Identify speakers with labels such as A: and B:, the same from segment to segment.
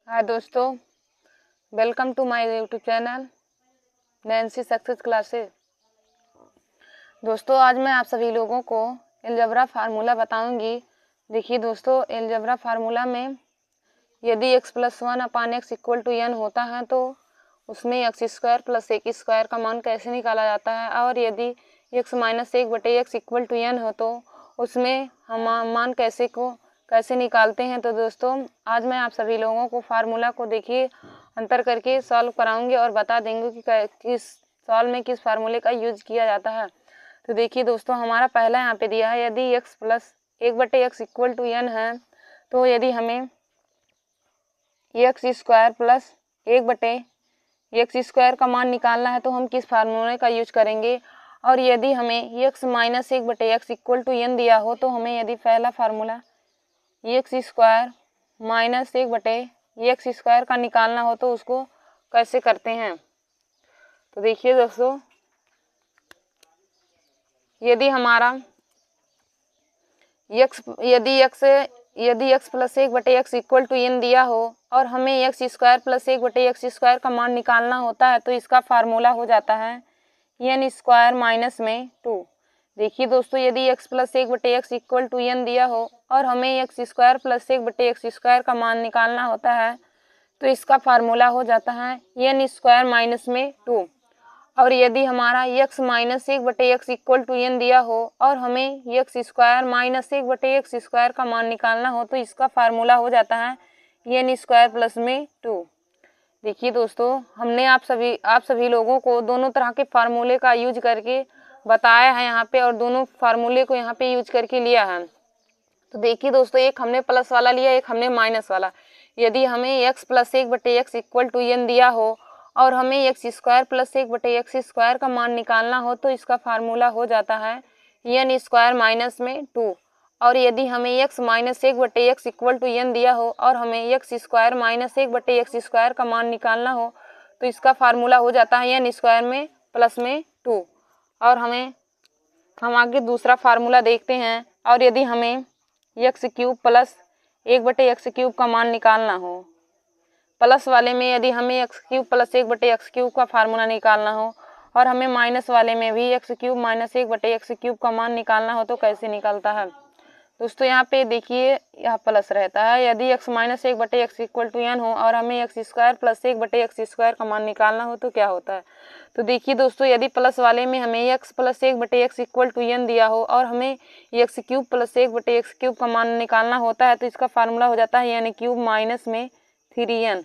A: हाय दोस्तों, welcome to my YouTube channel Nancy success classes. दोस्तों, आज मैं आप सभी लोगों को अलजेब्रा फार्मूला बताऊंगी। देखिए दोस्तों, अलजेब्रा फार्मूला में यदि x + 1/x = n होता है तो उसमें x² + a² का मान कैसे निकाला जाता है, और यदि x - 1/x = n हो तो उसमें हम मान कैसे निकालते हैं। तो दोस्तों, आज मैं आप सभी लोगों को फार्मूला को देखिए अंतर करके सॉल्व कराऊंगी और बता देंगे कि किस सॉल्व में किस फार्मूले का यूज किया जाता है। तो देखिए दोस्तों, हमारा पहला यहाँ पे दिया है, यदि x + 1/x = n है तो यदि हमें x² + 1/x² का मान निकालना है तो हम किस फार्मूले का यूज करेंगे। और यदि हमें x - 1/x = n दिया हो तो हमें यदि पहला फार्मूला x² - 1/x² का निकालना हो तो उसको कैसे करते हैं। तो देखिए दोस्तों, यदि हमारा यदि x + 1/x = n दिया हो और हमें x² + 1/x² का मान निकालना होता है तो इसका फार्मूला हो जाता है n² - 2। देखिए दोस्तों, यदि x + 1/x = n दिया हो और हमें x² + 1/x² का मान निकालना होता है तो इसका फार्मूला हो जाता है n² - 2। और यदि हमारा x - 1/x = n दिया हो और हमें x² - 1/x² का मान निकालना हो तो इसका फार्मूला हो जाता है n² + 2। देखिए दोस्तों, हमने आप सभी लोगों को दोनों तरह के फार्मूले का यूज करके बताया है यहाँ पे, और दोनों फार्मूले को यहाँ पे यूज करके लिया है। तो देखिए दोस्तों, एक हमने प्लस वाला लिया, एक हमने माइनस वाला। यदि हमें x + 1/x = n दिया हो और हमें x² + 1/x² का मान निकालना हो तो इसका फार्मूला हो जाता है n² - 2। और यदि हमें x - 1/x = n दिया हो और हमें x² - 1/x² का मान निकालना हो तो इसका फार्मूला हो जाता है n² + 2। और हम आगे दूसरा फार्मूला देखते हैं। और यदि हमें x³ + 1/x³ का मान निकालना हो, प्लस वाले में यदि हमें x³ + 1/x³ का फार्मूला निकालना हो और हमें माइनस वाले में भी x³ - 1/x³ का मान निकालना हो तो कैसे निकलता है। दोस्तों, यहाँ पे देखिए, यह प्लस रहता है। यदि x - 1/x = n हो और हमें x² + 1/x² का मान निकालना हो तो क्या होता है। तो देखिए दोस्तों, यदि प्लस वाले में हमें x + 1/x = n दिया हो और हमें x³ + 1/x³ का मान निकालना होता है तो इसका फार्मूला हो जाता है n³ - 3n।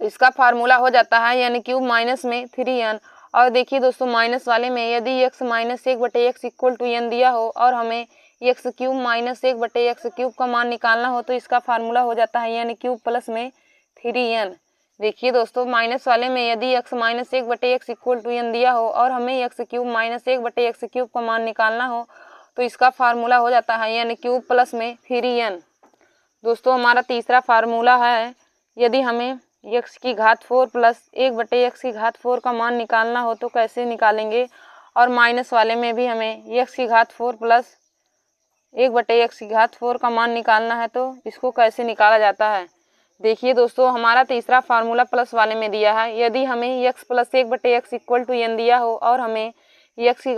A: तो इसका फार्मूला हो जाता है n³ - 3n। और देखिए दोस्तों, माइनस वाले में यदि x - 1/x = n दिया हो और हमें x³ - 1/x³ का मान निकालना हो तो इसका फार्मूला हो जाता है n³ + 3n। देखिए दोस्तों, माइनस वाले में यदि x - 1/x = n दिया हो और हमें x³ - 1/x³ का मान निकालना हो तो इसका फार्मूला हो जाता है n³ + 3n। दोस्तों, हमारा तीसरा फार्मूला है, यदि हमें x⁴ + 1/x⁴ का मान निकालना हो तो कैसे निकालेंगे। और माइनस वाले में भी हमें x⁴ + 1/x⁴ का मान निकालना है तो इसको कैसे निकाला जाता है। देखिए दोस्तों, हमारा तीसरा फार्मूला प्लस वाले में दिया है। यदि हमें x + 1/x = n दिया हो और हमें x⁴ +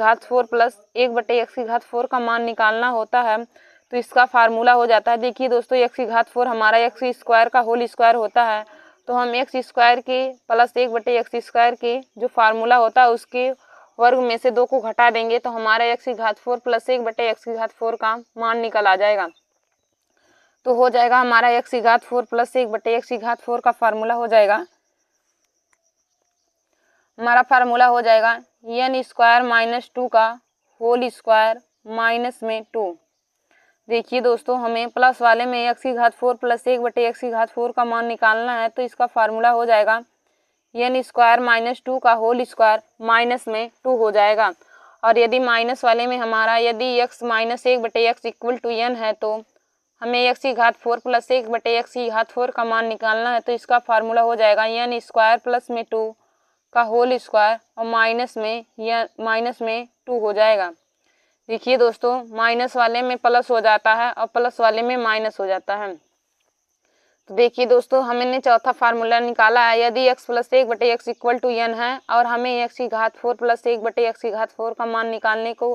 A: 1/x⁴ का मान निकालना होता है तो इसका फार्मूला हो जाता है। देखिए दोस्तों, x⁴ हमारा x² का होल स्क्वायर होता है, तो हम x² के प्लस 1/x² के जो फार्मूला होता है उसके वर्ग में से 2 को घटा देंगे तो हमारा x⁴ + 1/x⁴ का मान निकल आ जाएगा। तो हो जाएगा हमारा x⁴ + 1/x⁴ का फार्मूला हो जाएगा, हमारा फार्मूला हो जाएगा n² - 2 का होल स्क्वायर - 2। देखिए दोस्तों, हमें प्लस वाले में x⁴ + 1/x⁴ का मान निकालना है तो इसका फार्मूला हो जाएगा n² - 2 का होल स्क्वायर -2 हो जाएगा। और यदि माइनस वाले में हमारा यदि x - 1/x = n है तो हमें x⁴ + 1/x⁴ का मान निकालना है तो इसका फार्मूला हो जाएगा n² + 2 का होल स्क्वायर और माइनस में 2 हो जाएगा। देखिए दोस्तों, माइनस वाले में प्लस हो जाता है और प्लस वाले में माइनस हो जाता है। तो देखिए दोस्तों, हमने चौथा फार्मूला निकाला है। यदि x plus 1/x equal to n है और हमें x की घात 4 प्लस 1/x की घात 4 का मान निकालने को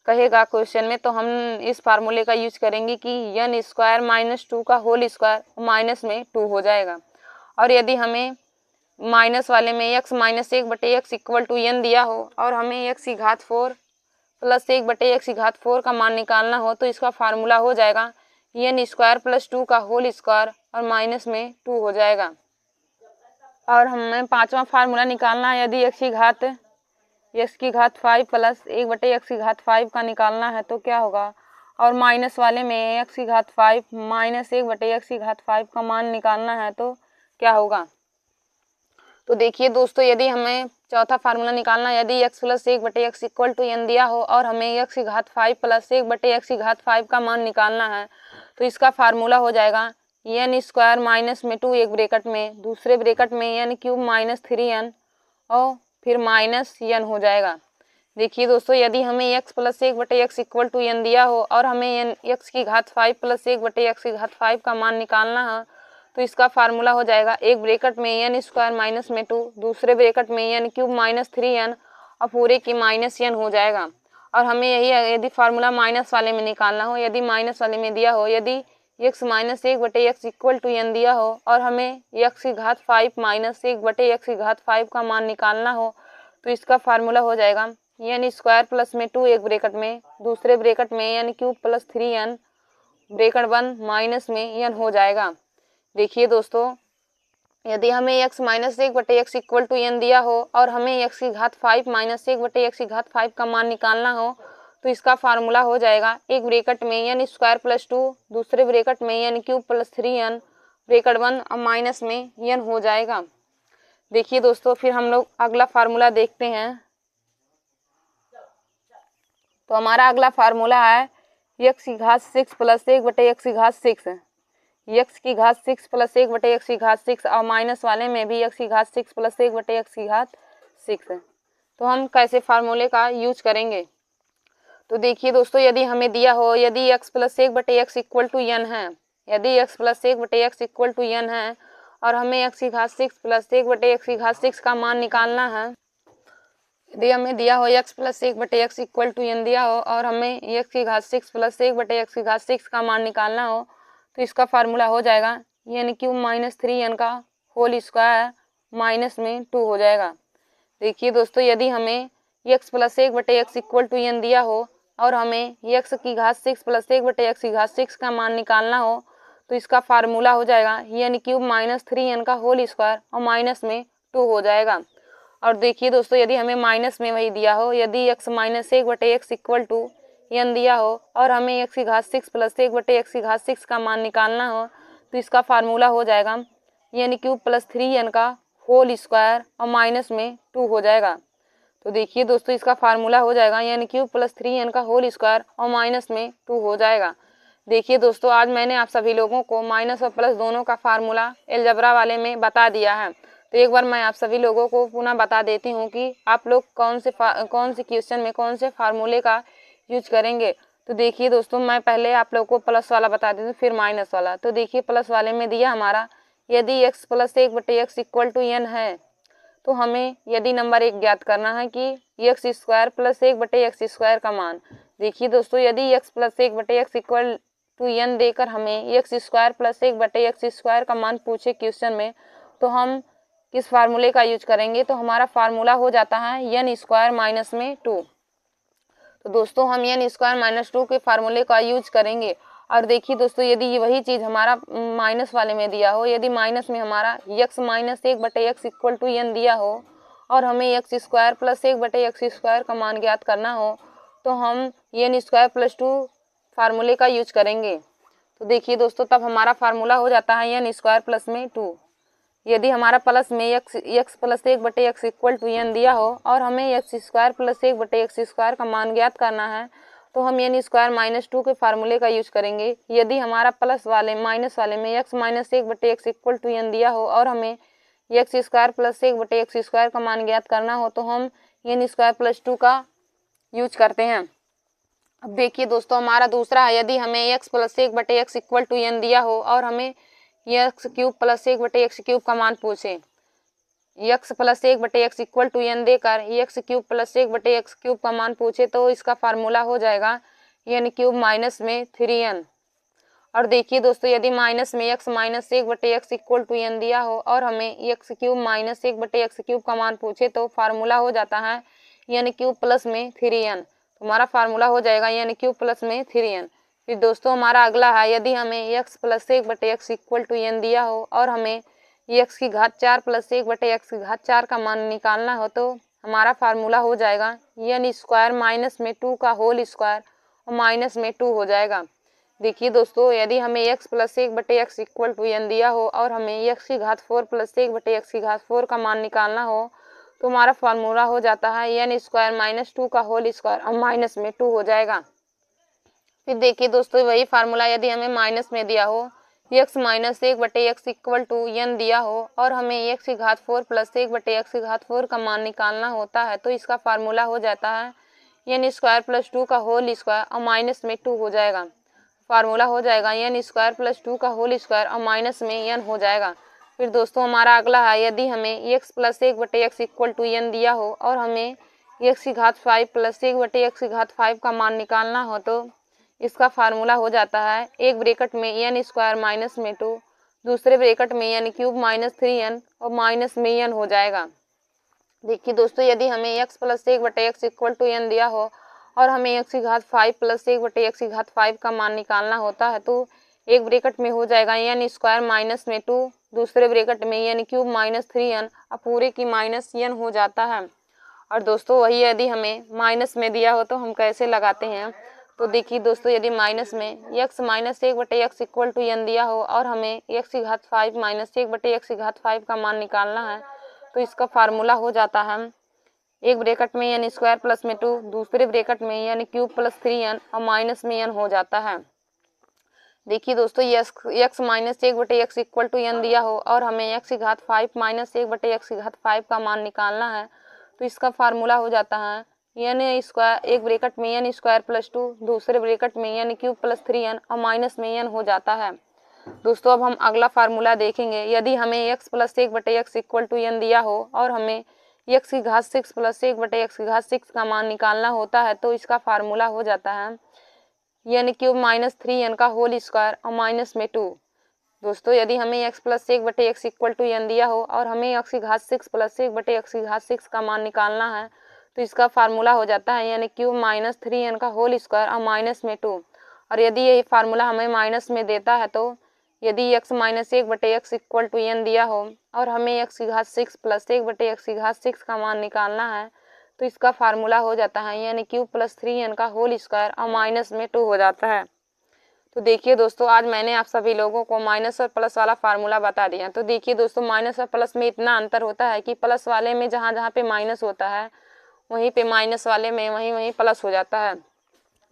A: कहेगा क्वेश्चन में, तो हम इस फार्मूले का यूज करेंगे कि n स्क्वायर माइनस 2 का होल स्क्वायर माइनस में 2 हो जाएगा। और यदि हमें माइनस वाले में x minus 1/x equal to n दिया हो और हमें x की घात 4 प्लस 1/x की घात 4 का मान निकालना हो, तो इसका फार्मूला हो जाएगा n स्क्वायर प्लस 2 का होल स्क्वायर और माइनस में 2 हो जाएगा। और हमें पांचवा फार्मूला निकालना है। यदि x की घात 5 प्लस 1/x की घात 5 का निकालना है तो क्या होगा, और माइनस वाले में x की घात 5 माइनस 1/x की घात 5 का मान निकालना है तो क्या होगा। तो देखिए दोस्तों, यदि हमें चौथा फार्मूला निकालना है, यदि x plus 1/x equal to n दिया हो और हमें x की घात 5 प्लस 1/x की घात 5 का मान निकालना है, तो इसका फार्मूला हो जाएगा n स्क्वायर माइनस में 2 एक ब्रैकेट में, दूसरे ब्रैकेट में n क्यूब माइनस 3n और फिर माइनस n हो जाएगा। देखिए दोस्तों, यदि हमें x plus 1/x equal to n दिया हो और हमें x की घात 5 प्लस 1/x की घात 5 का मान निकालना है, तो इसका फार्मूला हो जाएगा एक ब्रैकेट में n स्क्वायर माइनस में 2, दूसरे ब्रैकेट में n क्यूब माइनस 3n और पूरे की माइनस n हो जाएगा। और हमें यही यदि फार्मूला माइनस वाले में निकालना हो, यदि माइनस वाले में दिया हो, यदि x minus 1/x equal to n दिया हो और हमें x की घात 5 माइनस 1/x की घात 5 का मान निकालना हो, तो इसका फार्मूला हो जाएगा n स्क्वायर प्लस में 2 एक ब्रैकेट में, दूसरे ब्रैकेट में n cube plus 3n bracket 1 minus में n हो जाएगा। देखिए दोस्तों, यदि हमें x minus 1/x equal to n दिया हो और हमें x की घात 5 माइनस 1/x की घात 5 का मान निकालना हो, तो इसका फार्मूला हो जाएगा एक ब्रैकेट में n स्क्वायर प्लस 2, दूसरे ब्रैकेट में n cube plus 3n bracket 1 और माइनस में n हो जाएगा। देखिए दोस्तों, फिर हम लोग अगला फार्मूला देखते हैं। तो हमारा अगला फार्मूला है x की घात 6 प्लस 1/x की घात 6, x की घात 6 प्लस 1/x की घात 6 और माइनस वाले में भी x की घात 6 प्लस 1/x की घात 6 है। तो हम कैसे फार्मूले का यूज करेंगे। तो देखिए दोस्तों, यदि हमें दिया हो, यदि x plus 1/x equal to n है, यदि x plus 1/x equal to n है और हमें x की घात 6 प्लस 1/x की घात 6 का मान निकालना है, यदि हमें दिया हो x plus 1/x equal to n दिया हो और हमें x की घात 6 प्लस 1/x की घात 6 का मान निकालना हो, तो इसका फार्मूला हो जाएगा n क्यूब माइनस 3n का होल स्क्वायर माइनस में 2 हो जाएगा। देखिए दोस्तों, यदि हमें x plus 1/x equal to n दिया हो और हमें x की घात 6 प्लस 1/x की घात 6 का मान निकालना हो, तो इसका फार्मूला हो जाएगा n क्यूब माइनस 3n का होल स्क्वायर और माइनस में 2 हो जाएगा। और देखिए दोस्तों, यदि हमें माइनस में वही दिया हो, यदि x minus 1/x equal to n दिया हो और हमें x की घात 6 प्लस 1/x की घात 6 का मान निकालना हो, तो इसका फार्मूला हो जाएगा n क्यूब प्लस 3n का होल स्क्वायर और माइनस में 2 हो जाएगा। तो देखिए दोस्तों, इसका फार्मूला हो जाएगा n क्यूब प्लस 3n का होल स्क्वायर और माइनस में 2 हो जाएगा। देखिए दोस्तों, आज मैंने आप सभी लोगों को माइनस और प्लस दोनों का फार्मूला अलजेब्रा वाले में बता दिया है। तो एक बार मैं आप सभी लोगों को पुनः बता देती हूँ कि आप लोग कौन से क्वेश्चन में कौन से फार्मूले का यूज करेंगे। तो देखिए दोस्तों, मैं पहले आप लोगों को प्लस वाला बता देती हूँ, फिर माइनस वाला। तो देखिए, प्लस वाले में दिया हमारा, यदि x plus 1/x equal to n है, तो हमें यदि नंबर 1 ज्ञात करना है कि x square plus 1/x square का मान। देखिए दोस्तों, यदि x plus 1/x equal to n देकर हमें x square plus 1/x square का मान पूछे क्वेश्चन में, तो हम किस फार्मूले का यूज करेंगे। तो हमारा फार्मूला हो जाता है n स्क्वायर माइनस में 2। तो दोस्तों, हम n स्क्वायर माइनस 2 के फार्मूले का यूज करेंगे। और देखिए दोस्तों, यदि वही चीज़ हमारा माइनस वाले में दिया हो, यदि माइनस में हमारा x minus 1/x equal to n दिया हो और हमें x square plus 1/x square का मान ज्ञात करना हो, तो हम n स्क्वायर प्लस 2 फार्मूले का यूज करेंगे। तो देखिए दोस्तों, तब हमारा फार्मूला हो जाता है n स्क्वायर प्लस में 2। यदि हमारा प्लस में x plus 1/x equal to n दिया हो और हमें x square plus 1/x square का मान ज्ञात करना है, तो हम n स्क्वायर माइनस 2 के फार्मूले का यूज करेंगे। यदि हमारा प्लस वाले माइनस वाले में x minus 1/x equal to n दिया हो और हमें x square plus 1/x square का मान ज्ञात करना हो, तो हम n स्क्वायर प्लस 2 का यूज करते हैं। अब देखिए दोस्तों, हमारा दूसरा है, यदि हमें x plus 1/x equal to n दिया हो और हमें एक्स क्यूब प्लस 1/x³ का मान पूछे, x plus 1/x equal to n देकर एक्स क्यूब प्लस 1/x³ का मान पूछे तो इसका फार्मूला हो जाएगा n क्यूब माइनस में 3n। और देखिए दोस्तों, यदि माइनस में x minus 1/x equal to n दिया हो और हमें x क्यूब माइनस 1/x³ का मान पूछे तो फार्मूला हो जाता है n क्यूब प्लस में 3n। तो हमारा फार्मूला हो जाएगा n क्यूब प्लस में 3n। फिर दोस्तों हमारा अगला है, यदि हमें x plus 1/x equal to n दिया हो और हमें x की घात 4 प्लस 1/x की घात 4 का मान निकालना हो तो हमारा फार्मूला हो जाएगा n स्क्वायर माइनस में 2 का होल स्क्वायर और माइनस में 2 हो जाएगा। देखिए दोस्तों, यदि हमें x plus 1/x equal to n दिया हो और हमें x की घात 4 प्लस 1/x की घात 4 का मान निकालना हो तो हमारा फार्मूला हो जाता है n स्क्वायर माइनस 2 का होल स्क्वायर और माइनस में 2 हो जाएगा। फिर देखिए दोस्तों, वही फार्मूला यदि हमें माइनस में दिया हो, x minus 1/x equal to n दिया हो और हमें x की घात 4 प्लस 1/x की घात 4 का मान निकालना होता है तो इसका फार्मूला हो जाता है n स्क्वायर प्लस 2 का होल स्क्वायर और माइनस में 2 हो जाएगा। फार्मूला हो जाएगा n स्क्वायर प्लस 2 का होल स्क्वायर और माइनस में n हो जाएगा। फिर दोस्तों हमारा अगला है, यदि हमें x plus 1/x equal to n दिया हो और हमें x की घात 5 प्लस 1/x की घात 5 का मान निकालना हो तो इसका फार्मूला हो जाता है एक ब्रैकेट में n स्क्वायर माइनस में 2, दूसरे ब्रैकेट में n क्यूब माइनस 3n और माइनस में n हो जाएगा। देखिए दोस्तों, यदि हमें x plus 1/x equal to n दिया हो और हमें x की घात 5 प्लस 1/x की घात 5 का मान निकालना होता है तो एक ब्रैकेट में हो जाएगा n स्क्वायर माइनस में 2, दूसरे ब्रैकेट में n क्यूब माइनस 3n और पूरे की माइनस n हो जाता है। और दोस्तों वही यदि हमें माइनस में दिया हो तो हम कैसे लगाते हैं, तो देखिए दोस्तों, यदि माइनस में x minus 1/x equal to n दिया हो और हमें x की घात 5 माइनस 1/x की घात 5 का मान निकालना है तो इसका फार्मूला हो जाता है एक ब्रैकेट में n स्क्वायर प्लस में 2, दूसरे ब्रैकेट में n क्यूब प्लस 3n और माइनस में n हो जाता है। देखिए दोस्तों, x minus 1/x equal to n दिया हो और हमें x की घात 5 माइनस 1/x की घात 5 का मान निकालना है तो इसका फार्मूला हो जाता है n स्क्वायर, एक ब्रैकेट में n स्क्वायर प्लस 2, दूसरे ब्रैकेट में n क्यूब प्लस 3n और माइनस में n हो जाता है। दोस्तों अब हम अगला फार्मूला देखेंगे, यदि हमें x plus 1/x equal to n दिया हो और हमें x की घात 6 प्लस 1/x की घात 6 का मान निकालना होता है तो इसका फार्मूला हो जाता है n क्यूब माइनस 3n का होल स्क्वायर और माइनस में 2। दोस्तों यदि हमें x plus 1/x equal to n दिया हो और हमें x की घात 6 प्लस 1/x की घात 6 का मान निकालना है तो इसका फार्मूला हो जाता है n क्यूब माइनस 3n का होल स्क्वायर और माइनस में 2। और यदि यही फार्मूला हमें माइनस में देता है तो यदि x minus 1/x equal to n दिया हो और हमें x की घात 6 प्लस 1/x की घात 6 का मान निकालना है तो इसका फार्मूला हो जाता है n क्यूब प्लस 3n का होल स्क्वायर और माइनस में 2 हो जाता है। तो देखिए दोस्तों, आज मैंने आप सभी लोगों को माइनस और प्लस वाला फार्मूला बता दिया। तो देखिए दोस्तों, माइनस और प्लस में इतना अंतर होता है कि प्लस वाले में जहाँ जहाँ पे माइनस होता है वहीं पे माइनस वाले में वहीं प्लस हो जाता है।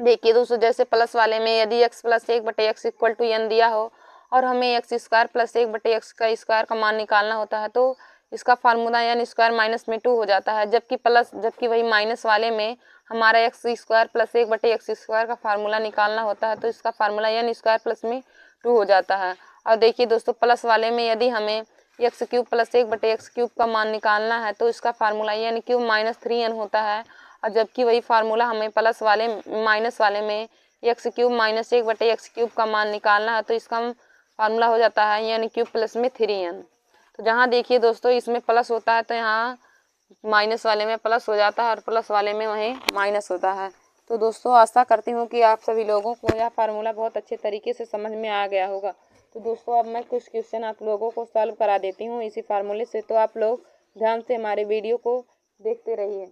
A: देखिए दोस्तों, जैसे प्लस वाले में यदि x plus 1/x equal to n दिया हो और हमें x स्क्वायर प्लस 1/x का स्क्वायर का मान निकालना होता है तो इसका फार्मूला n स्क्वायर माइनस में 2 हो जाता है। जबकि वही माइनस वाले में हमारा x square plus 1/x square का फार्मूला निकालना होता है तो इसका फार्मूला n स्क्वायर प्लस में 2 हो जाता है। और देखिए दोस्तों, प्लस वाले में यदि हमें x cube plus 1/x cube का मान निकालना है तो इसका formula n cube minus 3n होता है। और जबकि वही फार्मूला हमें प्लस वाले माइनस वाले में x cube minus 1/x cube का मान निकालना है तो इसका फार्मूला हो जाता है n क्यूब प्लस में 3n। तो जहाँ देखिए दोस्तों इसमें प्लस होता है तो यहाँ माइनस वाले में प्लस हो जाता है और प्लस वाले में वहीं माइनस होता है। तो दोस्तों आशा करती हूँ कि आप सभी लोगों को यह फार्मूला बहुत अच्छे तरीके से समझ में आ गया होगा। तो दोस्तों अब मैं कुछ क्वेश्चन आप लोगों को सॉल्व करा देती हूँ इसी फार्मूले से, तो आप लोग ध्यान से हमारे वीडियो को देखते रहिए।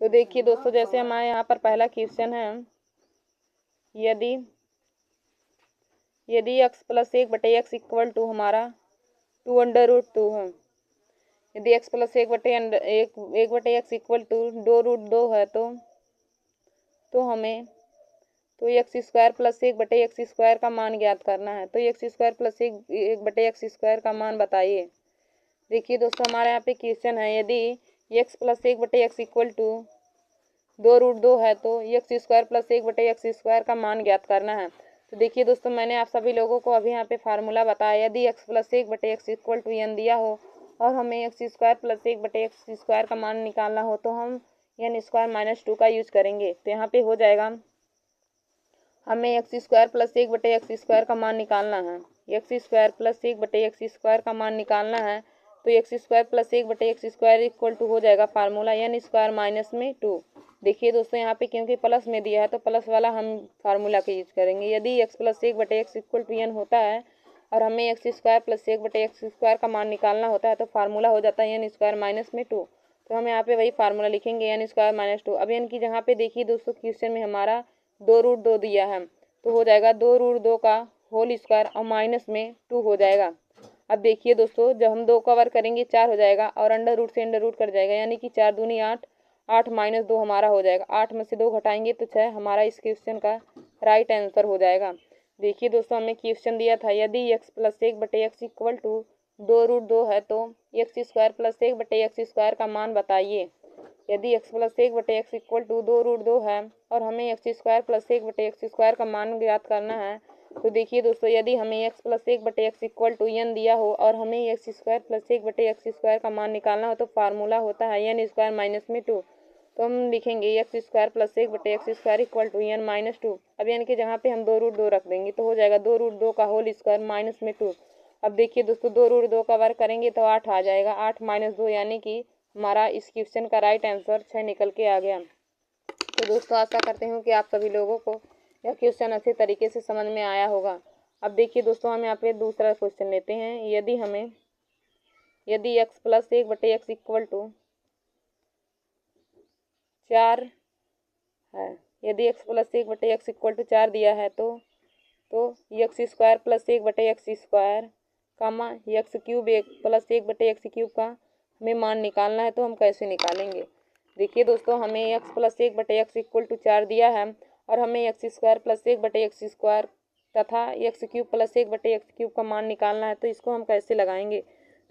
A: तो देखिए दोस्तों, जैसे हमारे यहाँ पर पहला क्वेश्चन है, यदि x plus 1/x equal to हमारा 2√2 है, यदि x plus 1/x equal to 2√2 है तो हमें x square plus 1/x square का मान ज्ञात करना है। तो x square plus 1/x square का मान बताइए। देखिए दोस्तों, हमारे यहाँ पे क्वेश्चन है, यदि x plus 1/x equal to 2√2 है तो एक्स स्क्वायर प्लस 1/x² का मान ज्ञात करना है। तो देखिए दोस्तों, मैंने आप सभी लोगों को अभी यहाँ पे फार्मूला बताया। यदि x plus 1/x equal to n दिया हो और हमें एक्स स्क्वायर प्लस 1/x² का मान निकालना हो तो हम n स्क्वायर माइनस 2 का यूज करेंगे। तो यहाँ पे हो जाएगा, हमें एक्स स्क्वायर प्लस 1/x² का मान निकालना है। एक्स स्क्वायर प्लस 1/x² का मान निकालना है तो x square plus 1/x² equal to हो जाएगा फार्मूला n स्क्वायर माइनस में 2। देखिए दोस्तों, यहाँ पे क्योंकि प्लस में दिया है तो प्लस वाला हम फार्मूला का यूज करेंगे। यदि x plus 1/x equal to n होता है और हमें एक्स स्क्वायर प्लस 1/x² का मान निकालना होता है तो फार्मूला हो जाता है n स्क्वायर माइनस में 2। तो हम यहाँ पे वही फार्मूला लिखेंगे n स्क्वायर माइनस 2। अब n की जगह पे देखिए दोस्तों, क्वेश्चन में हमारा 2√2 दिया है तो हो जाएगा 2√2 का होल स्क्वायर और माइनस में 2 हो जाएगा। अब देखिए दोस्तों, जब हम 2 कवर करेंगे 4 हो जाएगा और अंडर रूट से अंडर रूट कट जाएगा, यानी कि 4 दूनी 8, 8 माइनस 2 हमारा हो जाएगा। 8 में से 2 घटाएंगे तो 6 हमारा इस क्वेश्चन का राइट आंसर हो जाएगा। देखिए दोस्तों, हमें क्वेश्चन दिया था यदि x plus 1/x equal to 2√2 है तो एक्स स्क्वायर प्लस 1/x² का मान बताइए। यदि x plus 1/x equal to 2√2 है और हमें एक्स स्क्वायर प्लस 1/x² का मान ज्ञात करना है तो देखिए दोस्तों, यदि हमें x plus 1/x equal to n दिया हो और हमें एक्स स्क्वायर प्लस 1/x² का मान निकालना हो तो फार्मूला होता है n स्क्वायर माइनस में 2। तो हम लिखेंगे X square plus 1/x² equal to n minus 2। अब n की जगह पे हम 2√2 रख देंगे तो हो जाएगा 2√2 का होल स्क्वायर माइनस में 2। अब देखिए दोस्तों, 2√2 का वर्ग करेंगे तो 8 आ जाएगा। 8 माइनस 2 यानी कि हमारा इस क्वेश्चन का राइट आंसर 6 निकल के आ गया। तो दोस्तों, आशा करते हूँ कि आप सभी लोगों को यह क्वेश्चन अच्छे तरीके से समझ में आया होगा। अब देखिए दोस्तों, हम यहाँ पे दूसरा क्वेश्चन लेते हैं। यदि x plus 1/x equal to 4 है, यदि x plus 1/x equal to 4 दिया है तो x square plus 1/x² comma x cube plus 1/x³ का हमें मान निकालना है तो हम कैसे निकालेंगे। देखिए दोस्तों, हमें x plus 1/x equal to 4 दिया है और हमें एक्स स्क्वायर प्लस 1/x² तथा एक्स क्यूब प्लस 1/x³ का मान निकालना है तो इसको हम कैसे लगाएंगे।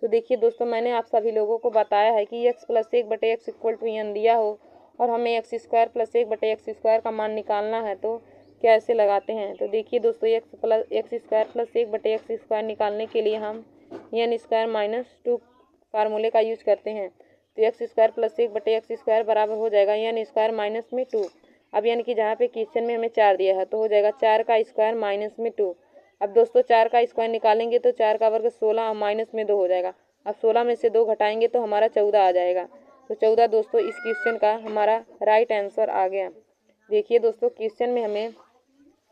A: तो देखिए दोस्तों, मैंने आप सभी लोगों को बताया है कि x plus 1/x equal to n दिया हो और हमें एक्स स्क्वायर प्लस 1/x² का मान निकालना है तो कैसे लगाते हैं। तो देखिए दोस्तों, एक्स स्क्वायर प्लस 1/x² निकालने के लिए हम n स्क्वायर माइनस 2 फार्मूले का यूज करते हैं। तो एक्स स्क्वायर प्लस 1/x² बराबर हो जाएगा n स्क्वायर माइनस में 2। अब n की जहाँ पे क्वेश्चन में हमें 4 दिया है तो हो जाएगा 4 का स्क्वायर माइनस में 2। अब दोस्तों, 4 का स्क्वायर निकालेंगे तो 4 का वर्ग 16 और माइनस में 2 हो जाएगा। अब 16 में से 2 घटाएंगे तो हमारा 14 आ जाएगा। तो 14 दोस्तों इस क्वेश्चन का हमारा राइट आंसर आ गया। देखिए दोस्तों, क्वेश्चन में हमें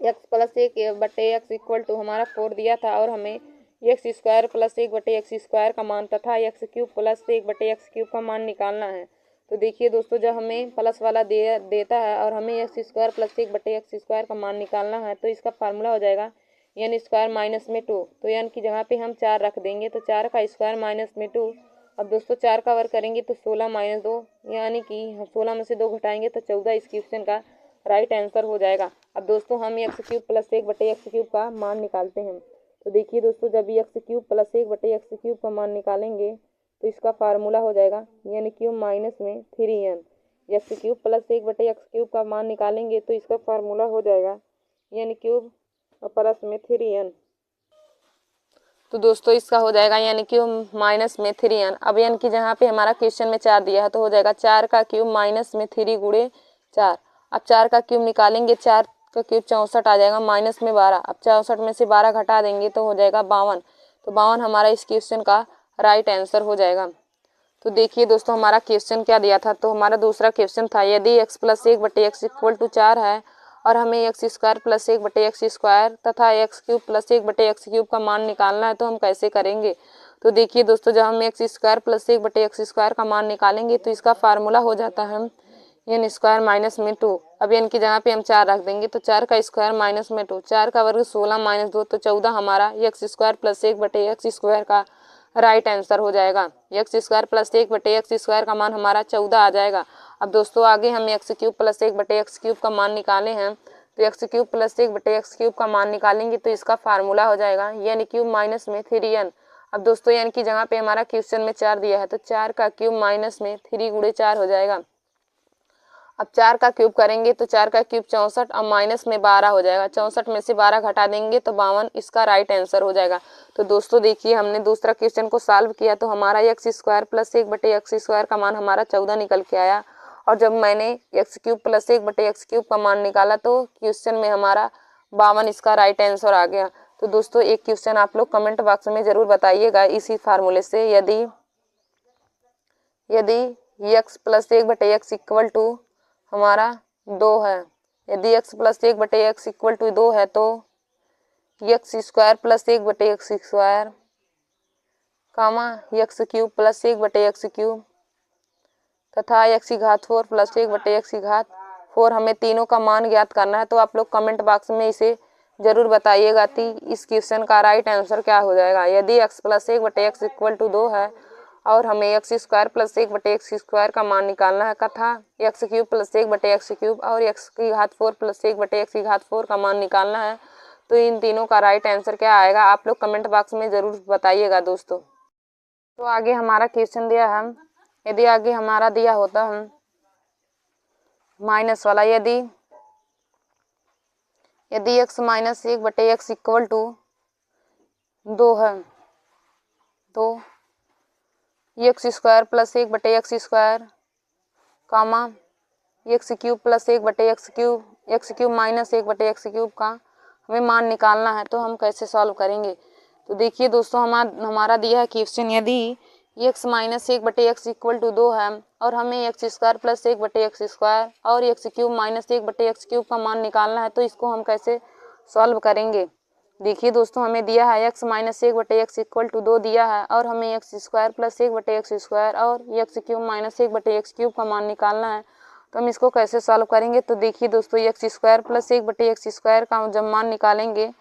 A: x plus 1/x equal to हमारा 4 दिया था और हमें एक्स स्क्वायर प्लस 1/x² का मान तथा एक्स क्यूब प्लस 1/x³ का मान निकालना है। तो देखिए दोस्तों, जब हमें प्लस वाला देता है और हमें एक्स स्क्वायर प्लस 1/x² का मान निकालना है तो इसका फार्मूला हो जाएगा n स्क्वायर माइनस में 2। तो n की जगह पे हम 4 रख देंगे तो 4 का स्क्वायर माइनस में 2। अब दोस्तों, 4 का वर्ग करेंगे तो 16 माइनस 2 यानी कि 16 में से 2 घटाएंगे तो 14 इस क्वेश्चन का राइट आंसर हो जाएगा। अब दोस्तों, हम एक्स क्यूब प्लस 1/x³ का मान निकालते हैं। तो देखिए दोस्तों, जब एक्स क्यूब प्लस 1/x³ का मान निकालेंगे तो इसका फार्मूला हो जाएगा n क्यूब माइनस में 3n। X cube plus 1/x³ का मान निकालेंगे तो इसका फार्मूला हो जाएगा n क्यूब प्लस में 3n। तो दोस्तों, इसका हो जाएगा n क्यूब माइनस में 3n। अब n की जहाँ पे हमारा क्वेश्चन में 4 दिया है तो हो जाएगा 4 का क्यूब माइनस में 3 गुणे 4। अब 4 का क्यूब निकालेंगे, 4 का क्यूब 64 आ जाएगा माइनस में 12। अब 64 में से 12 घटा देंगे तो हो जाएगा 52। तो 52 हमारा इस क्वेश्चन का राइट आंसर हो जाएगा। तो देखिए दोस्तों, हमारा क्वेश्चन क्या दिया था। तो हमारा दूसरा क्वेश्चन था यदि x plus 1/x equal to 4 है और हमें एक्स स्क्वायर प्लस 1/x² तथा एक्स क्यूब प्लस 1/x³ का मान निकालना है तो हम कैसे करेंगे। तो देखिए दोस्तों, जब हम एक्स स्क्वायर प्लस 1/x² का मान निकालेंगे तो इसका फार्मूला हो जाता है n स्क्वायर माइनस में 2। अब n की जगह पे हम 4 रख देंगे तो 4 का स्क्वायर माइनस में 2। 4 का वर्ग 16 माइनस 2 तो 14 हमारा एक्स स्क्वायर प्लस 1/x² का राइट आंसर हो जाएगा। एक्स स्क्वायर प्लस 1/x² का मान हमारा 14 आ जाएगा। अब दोस्तों, आगे हम एक्स क्यूब प्लस 1/x³ का मान निकाले हैं तो एक्स क्यूब प्लस 1/x³ का मान निकालेंगे तो इसका फार्मूला हो जाएगा n क्यूब माइनस में 3n। अब दोस्तों, n की जगह पे हमारा क्वेश्चन में 4 दिया है तो 4 का क्यूब माइनस में 3 गुणे 4 हो जाएगा। अब 4 का क्यूब करेंगे तो 4 का क्यूब 64 और माइनस में 12 हो जाएगा। 64 में से 12 घटा देंगे तो 52 इसका राइट आंसर हो जाएगा। तो दोस्तों देखिए हमने दूसरा क्वेश्चन को सॉल्व किया तो हमारा एक्स स्क्वायर प्लस 1/x² का मान हमारा 14 निकल के आया। और जब मैंने एक्स क्यूब प्लस 1/x³ का मान निकाला तो क्वेश्चन में हमारा 52 इसका राइट आंसर आ गया। तो दोस्तों एक क्वेश्चन आप लोग कमेंट बॉक्स में जरूर बताइएगा इसी फार्मूले से। यदि x plus 1/x equal to हमारा 2 है, यदि x plus 1/x equal to 2 है तो x square plus 1/x² comma x cube plus 1/x³ तथा x⁴ प्लस 1/x⁴ हमें तीनों का मान ज्ञात करना है। तो आप लोग कमेंट बॉक्स में इसे जरूर बताइएगा कि इस क्वेश्चन का राइट आंसर क्या हो जाएगा। यदि x plus 1/x equal to 2 है और हमें एक्स स्क्वायर प्लस 1/x² का मान निकालना है तथा एक्स क्यूब प्लस 1/x³ और x⁴ प्लस 1/x⁴ का मान निकालना है तो इन तीनों का राइट आंसर क्या आएगा आप लोग कमेंट बॉक्स में ज़रूर बताइएगा दोस्तों। तो आगे हमारा क्वेश्चन दिया है, यदि आगे हमारा दिया होता है माइनस वाला, यदि x minus 1/x equal to 2 है तो x square plus 1/x² comma x cube plus 1/x³ x cube minus 1/x³ का हमें मान निकालना है। तो हम कैसे सॉल्व करेंगे। तो देखिए दोस्तों हमारा दिया है क्वेश्चन, यदि x minus 1/x equal to 2 है और हमें एक्स स्क्वायर प्लस 1/x² और एक्स क्यूब माइनस 1/x³ का मान निकालना है तो इसको हम कैसे सॉल्व करेंगे। देखिए दोस्तों हमें दिया है x minus 1/x equal to 2 दिया है और हमें एक्स स्क्वायर प्लस 1/x² और एक्स क्यूब माइनस 1/x³ का मान निकालना है तो हम इसको कैसे सॉल्व करेंगे। तो देखिए दोस्तों एक्स स्क्वायर प्लस 1/x² का जब मान निकालेंगे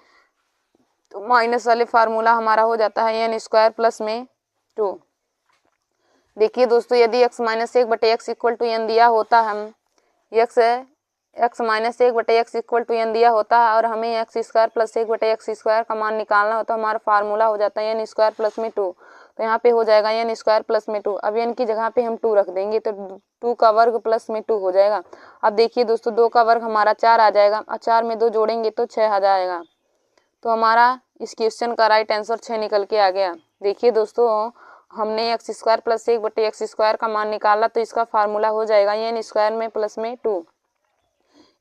A: तो माइनस वाले फार्मूला हमारा हो जाता है एन स्क्वायर प्लस में 2। देखिए दोस्तों यदि x minus 1/x equal to N दिया होता है, x minus 1/x equal to N दिया होता है और हमें एक्स स्क्वायर प्लस 1/x² का मान निकालना होता है, हमारा फार्मूला हो जाता है एन स्क्वायर प्लस में 2। तो यहाँ पे हो जाएगा एन स्क्वायर प्लस में 2। अब एन की जगह पे हम 2 रख देंगे तो 2 का वर्ग प्लस में 2 हो जाएगा। अब देखिए दोस्तों 2 का वर्ग हमारा 4 आ जाएगा और 4 में 2 जोड़ेंगे तो 6 आ जाएगा। तो हमारा इस क्वेश्चन का राइट आंसर 6 निकल के आ गया। देखिए दोस्तों हमने एक्स स्क्वायर प्लस 1/x² का मान निकाला तो इसका फार्मूला हो जाएगा एन स्क्वायर में प्लस में 2।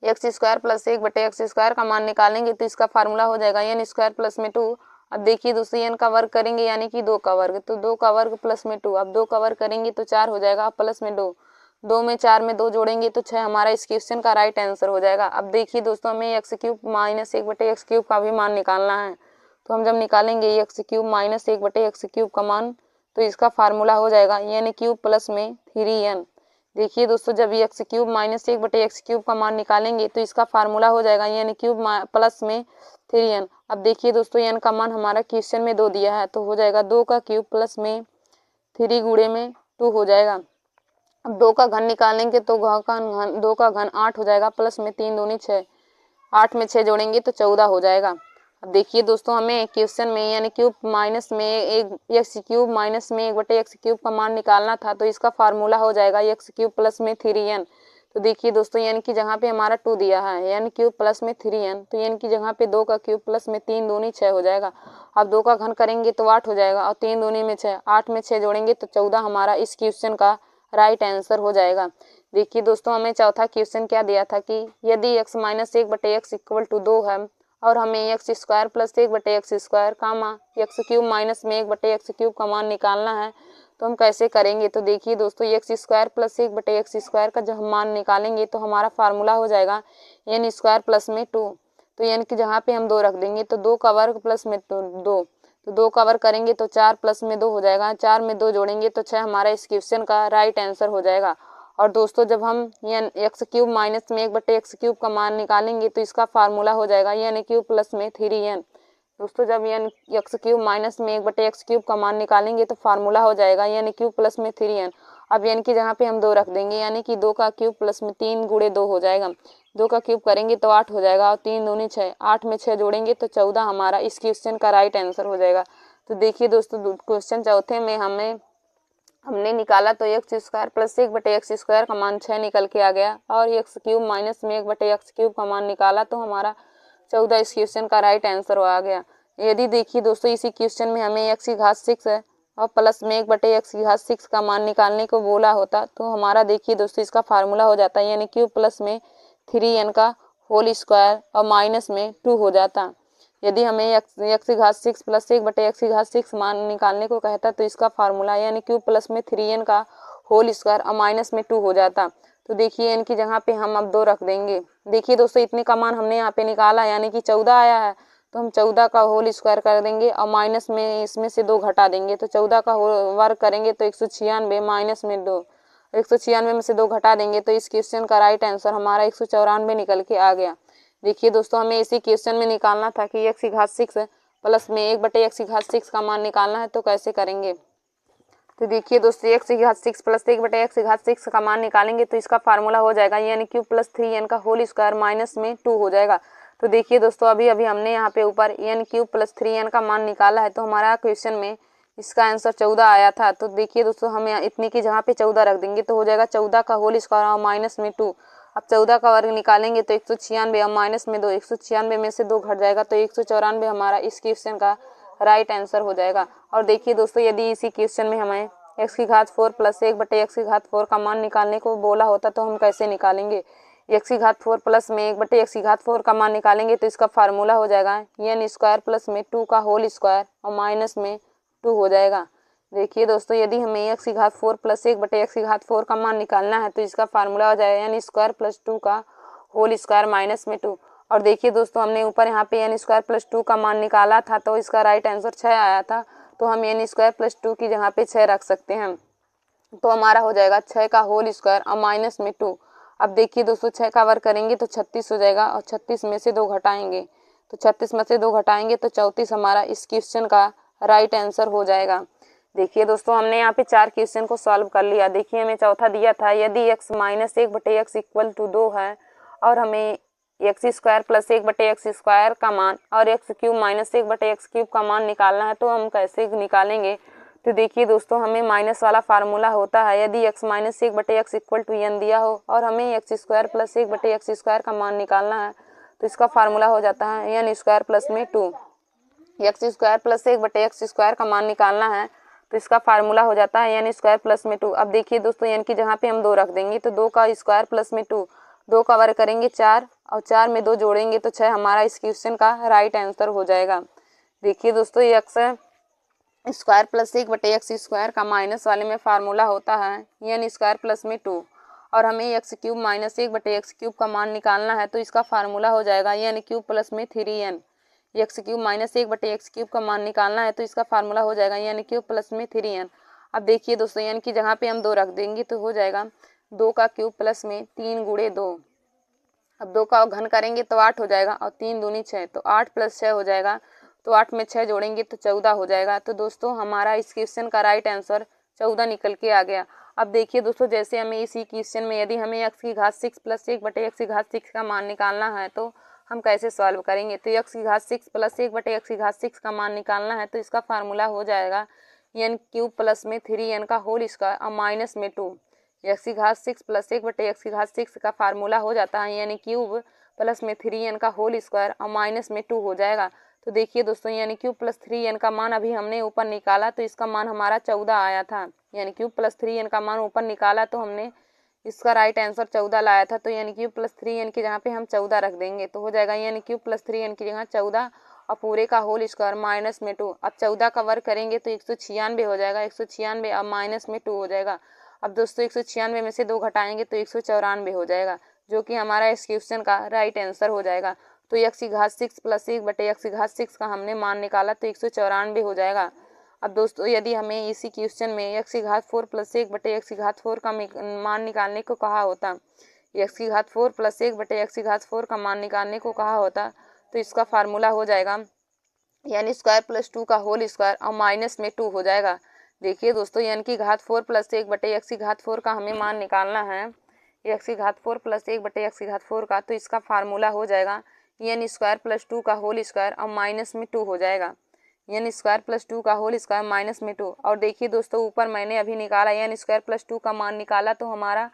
A: एक्स स्क्वायर प्लस 1/x² का मान निकालेंगे तो इसका फार्मूला हो जाएगा एन स्क्वायर प्लस में 2। अब देखिए दोस्तों एन का वर्ग करेंगे यानी कि 2 का वर्ग, तो 2 का वर्ग प्लस में 2। अब 2 का वर्ग करेंगे तो 4 हो जाएगा प्लस में 2। 2 में 4 में 2 जोड़ेंगे तो 6 हमारा इस क्वेश्चन का राइट आंसर हो जाएगा। अब देखिए दोस्तों हमें एक्स क्यूब माइनस 1/x³ का भी मान निकालना है। तो हम जब निकालेंगे एक्स क्यूब माइनस 1/x³ का मान तो इसका फार्मूला हो जाएगा एन क्यूब प्लस में 3n। देखिए दोस्तों जब एक्स क्यूब माइनस 1/x³ का मान निकालेंगे तो इसका फार्मूला हो जाएगा एन क्यूब प्लस में 3n। अब देखिए दोस्तों एन का मान हमारा क्वेश्चन में 2 दिया है तो हो जाएगा 2 का क्यूब प्लस में 3 गुणे में 2 हो जाएगा। अब 2 का घन निकालेंगे तो 2 का घन 8 हो जाएगा प्लस में 3 दूनी 6, 8 में 6 जोड़ेंगे तो 14 हो जाएगा। अब देखिए दोस्तों हमें क्वेश्चन में यानी क्यूब माइनस में एक्स क्यूब माइनस में 1/x³ का मान निकालना था तो इसका फार्मूला हो जाएगा एक्स क्यूब प्लस में 3n। तो देखिए दोस्तों एन की जगह पे हमारा 2 दिया है, एन क्यूब प्लस में 3n, तो एन की जगह पे 2 का क्यूब प्लस में 3 दूनी 6 हो जाएगा। अब 2 का घन करेंगे तो 8 हो जाएगा और 3 दूनी में 6, 8 में 6 जोड़ेंगे तो 14 हमारा इस क्वेश्चन का राइट आंसर हो जाएगा। देखिए दोस्तों हमें चौथा क्वेश्चन क्या दिया था कि यदि x minus 1/x equal to 2 है और हमें x square plus 1/x² comma x cube minus में 1/x³ का मान निकालना है तो हम कैसे करेंगे। तो देखिए दोस्तों एक्स स्क्वायर प्लस 1/x² का जब हम मान निकालेंगे तो हमारा फार्मूला हो जाएगा एन स्क्वायर प्लस में 2। तो एन की जगह पे हम 2 रख देंगे तो 2 का वर्ग प्लस में 2, तो 2 का वर्ग करेंगे तो 4 प्लस में 2 हो जाएगा, 4 में 2 जोड़ेंगे तो 6 हमारा इस क्वेश्चन का राइट आंसर हो जाएगा। और दोस्तों जब हम एन एक्स क्यूब माइनस में 1/x³ का मान निकालेंगे तो इसका फार्मूला हो जाएगा एन क्यूब प्लस में 3n। दोस्तों जब एन एक्स क्यूब माइनस में 1/x³ का मान निकालेंगे तो फार्मूला हो जाएगा एन क्यूब प्लस में 3n। अब एन की जगह पे हम 2 रख देंगे यानी कि 2 का क्यूब प्लस में 3 गुणे 2 हो जाएगा, 2 का क्यूब करेंगे तो 8 हो जाएगा और 3 दूनी 6, 8 में 6 जोड़ेंगे तो 14 हमारा इस क्वेश्चन का राइट आंसर हो जाएगा। तो देखिए दोस्तों क्वेश्चन चौथे में हमें हमने निकाला तो एक्स स्क्वायर प्लस 1/x² का मान 6 निकल के आ गया, और एक्स क्यूब माइनस में 1/x³ का मान निकाला तो हमारा 14 इस क्वेश्चन का राइट आंसर आ गया। यदि देखिए दोस्तों इसी क्वेश्चन में हमें x की घात 6 है और प्लस में 1/x की घात 6 का मान निकालने को बोला होता तो हमारा देखिए दोस्तों इसका फार्मूला हो जाता, यानी क्यूब प्लस में 3n का होल स्क्वायर और माइनस में 2 हो जाता। यदि हमें x की घात 6 प्लस 1/x की घात 6 मान निकालने को कहता तो इसका फार्मूला यानी क्यूब प्लस में 3n का होल स्क्वायर और माइनस में 2 हो जाता। तो देखिए n की जगह पे हम अब 2 रख देंगे। देखिए दोस्तों इतने का मान हमने यहाँ पे निकाला यानी कि 14 आया है, तो हम 14 का होल स्क्वायर कर देंगे और माइनस में इसमें से 2 घटा देंगे, तो 14 का वर्ग करेंगे तो 196 माइनस में 2, 196 में से 2 घटा देंगे तो इस क्वेश्चन का राइट आंसर हमारा 194 निकल के आ गया। देखिए दोस्तों हमें इसी क्वेश्चन में निकालना था कि x की घात 6 प्लस में 1/x की घात 6 का मान निकालना है, तो कैसे करेंगे। तो देखिए दोस्तों x की घात 6 प्लस 1/x की घात 6 का मान निकालेंगे तो इसका फार्मूला हो जाएगा यानी क्यूब प्लस 3n का होल स्क्वायर माइनस में 2 हो जाएगा। तो देखिए दोस्तों अभी हमने यहाँ पे ऊपर n क्यूब प्लस 3n का मान निकाला है, तो हमारा क्वेश्चन में इसका आंसर 14 आया था। तो देखिए दोस्तों हमें इतने की जगह पे 14 रख देंगे तो हो जाएगा 14 का होल स्क्वायर और माइनस में 2। अब 14 का वर्ग निकालेंगे तो 196 और माइनस में 2, 196 में से 2 घट जाएगा तो 194 हमारा इस क्वेश्चन का राइट आंसर हो जाएगा। और देखिए दोस्तों यदि इसी क्वेश्चन में हमें x की घात 4 प्लस 1/x की घात 4 का मान निकालने को बोला होता तो हम कैसे निकालेंगे। x की घात 4 प्लस में 1/x की घात 4 का मान निकालेंगे तो इसका फार्मूला हो जाएगा n स्क्वायर प्लस में 2 का होल स्क्वायर और माइनस में 2 हो जाएगा। देखिए दोस्तों यदि हमें x की घात 4 प्लस 1/x की घात 4 का मान निकालना है तो इसका फार्मूला हो जाएगा n स्क्वायर प्लस 2 का होल स्क्वायर माइनस में 2। और देखिए दोस्तों हमने ऊपर यहाँ पे n स्क्वायर प्लस 2 का मान निकाला था तो इसका राइट आंसर 6 आया था, तो हम n स्क्वायर प्लस 2 की जगह पे 6 रख सकते हैं, तो हमारा हो जाएगा 6 का होल स्क्वायर और माइनस में 2। अब देखिए दोस्तों 6 का वर्ग करेंगे तो 36 हो जाएगा और 36 में से 2 घटाएंगे तो 36 में से 2 घटाएंगे तो 34 हमारा इस क्वेश्चन का राइट आंसर हो जाएगा। देखिए दोस्तों हमने यहाँ पे 4 क्वेश्चन को सॉल्व कर लिया। देखिए हमें चौथा दिया था यदि x minus 1/x equal to 2 है और हमें x square plus 1/x square का मान और x cube minus 1/x cube का मान निकालना है तो हम कैसे निकालेंगे। तो देखिए दोस्तों हमें माइनस वाला फार्मूला होता है यदि x minus 1/x equal to n दिया हो और हमें x square plus 1/x square का मान निकालना है तो इसका फार्मूला हो जाता है n स्क्वायर प्लस में 2। x square plus 1/x square का मान निकालना है तो इसका फार्मूला हो जाता है n स्क्वायर प्लस में 2। अब देखिए दोस्तों n की जगह पे हम 2 रख देंगे तो 2 का स्क्वायर प्लस में 2, 2 का वर्ग करेंगे 4 और 4 में 2 जोड़ेंगे तो 6 हमारा इस क्वेश्चन का राइट आंसर हो जाएगा। देखिए दोस्तों ये x square plus 1/x square का माइनस वाले में फार्मूला होता है n स्क्वायर प्लस में 2 और हमें x cube minus 1/x cube का मान निकालना है तो इसका फार्मूला हो जाएगा n क्यूब प्लस में 3n। x cube minus 1/x cube का मान निकालना है तो इसका फार्मूला हो जाएगा n क्यूब प्लस में 3n। अब देखिए दोस्तों n की जगह पे हम 2 रख देंगे तो हो जाएगा 2 का क्यूब प्लस में 3 गुणे 2। अब 2 का घन करेंगे तो 8 हो जाएगा और 3 दूनी 6 तो 8 प्लस 6 हो जाएगा, तो 8 में 6 जोड़ेंगे तो 14 हो जाएगा। तो दोस्तों हमारा इस क्वेश्चन का राइट आंसर 14 निकल के आ गया। अब देखिए दोस्तों जैसे हमें इसी क्वेश्चन में यदि हमें x की घात 6 प्लस 1/x की घात 6 का मान निकालना है तो हम कैसे सॉल्व करेंगे। तो x की घात 6 प्लस 1/x की घात 6 का मान निकालना है तो इसका फार्मूला हो जाएगा n क्यूब प्लस में 3n का होल स्क्वायर और माइनस में 2। x की घात 6 प्लस 1/x की घात 6 का फार्मूला हो जाता है यानी क्यूब प्लस में 3n का होल स्क्वायर और माइनस में 2 हो जाएगा। तो देखिए दोस्तों यानी क्यूब प्लस 3n का मान अभी हमने ऊपर निकाला तो इसका मान हमारा 14 आया था, यानी क्यूब प्लस 3n का मान ऊपर निकाला तो हमने इसका राइट आंसर 14 लाया था। तो यानी क्यूब प्लस 3n की जगह पे हम 14 रख देंगे तो हो जाएगा यानी क्यूब प्लस 3n की जगह 14 और पूरे का होल स्क्वायर माइनस में 2। अब 14 का वर्ग करेंगे तो 196 हो जाएगा, 196 और माइनस में 2 हो जाएगा। अब दोस्तों 196 में से 2 घटाएंगे तो 194 हो जाएगा, जो कि हमारा इस क्वेश्चन का राइट आंसर हो जाएगा। तो x की घात 6 प्लस 1/x की घात 6 का हमने मान निकाला तो 194 हो जाएगा। अब दोस्तों यदि हमें इसी क्वेश्चन में x की घात 4 प्लस 1/x की घात 4 का मान निकालने को कहा होता, x की घात 4 प्लस 1/x की घात 4 का मान निकालने को कहा होता तो इसका फार्मूला हो जाएगा यानी स्क्वायर प्लस 2 का होल स्क्वायर और माइनस में 2 हो जाएगा। देखिए दोस्तों n की घात 4 प्लस 1/x की घात 4 का हमें मान निकालना है, x की घात 4 प्लस 1/x की घात 4 का, तो इसका फार्मूला हो जाएगा n स्क्वायर प्लस 2 का होल स्क्वायर और माइनस में 2 हो जाएगा। एन स्क्वायर प्लस 2 का होल स्क्वायर माइनस में 2। और देखिए दोस्तों ऊपर मैंने अभी निकाला एन स्क्वायर प्लस 2 का मान निकाला तो हमारा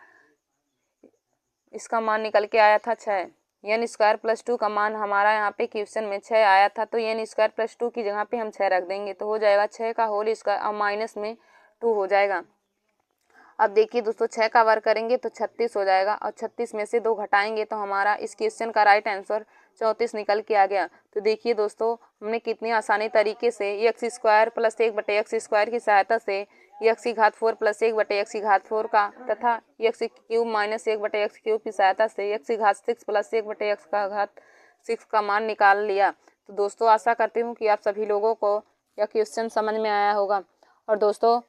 A: इसका मान निकल के आया था 6। एन स्क्वायर प्लस 2 का मान हमारा यहाँ पे क्वेश्चन में 6 आया था, तो एन स्क्वायर प्लस 2 की जगह पे हम 6 रख देंगे तो हो जाएगा 6 का होल स्क्वायर और माइनस में 2 हो जाएगा। अब देखिए दोस्तों 6 का वर्ग करेंगे तो 36 हो जाएगा और 36 में से 2 घटाएंगे तो हमारा इस क्वेश्चन का राइट आंसर 34 निकल के आ गया। तो देखिए दोस्तों हमने कितनी आसानी तरीके से एक्स स्क्वायर प्लस 1/x² की सहायता से एक्स की घात 4 प्लस 1/x की घात 4 का तथा x cube minus 1/x cube की सहायता से एक्स की घात 6 प्लस 1/x का घात 6 का मान निकाल लिया। तो दोस्तों आशा करती हूँ कि आप सभी लोगों को यह क्वेश्चन समझ में आया होगा। और दोस्तों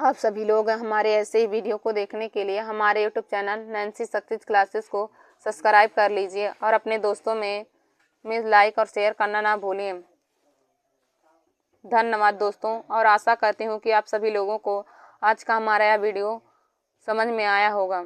A: आप सभी लोग हमारे ऐसे ही वीडियो को देखने के लिए हमारे YouTube channel Nancy success classes को सब्सक्राइब कर लीजिए और अपने दोस्तों में लाइक और शेयर करना ना भूलिए। धन्यवाद दोस्तों, और आशा करती हूँ कि आप सभी लोगों को आज का हमारा यह वीडियो समझ में आया होगा।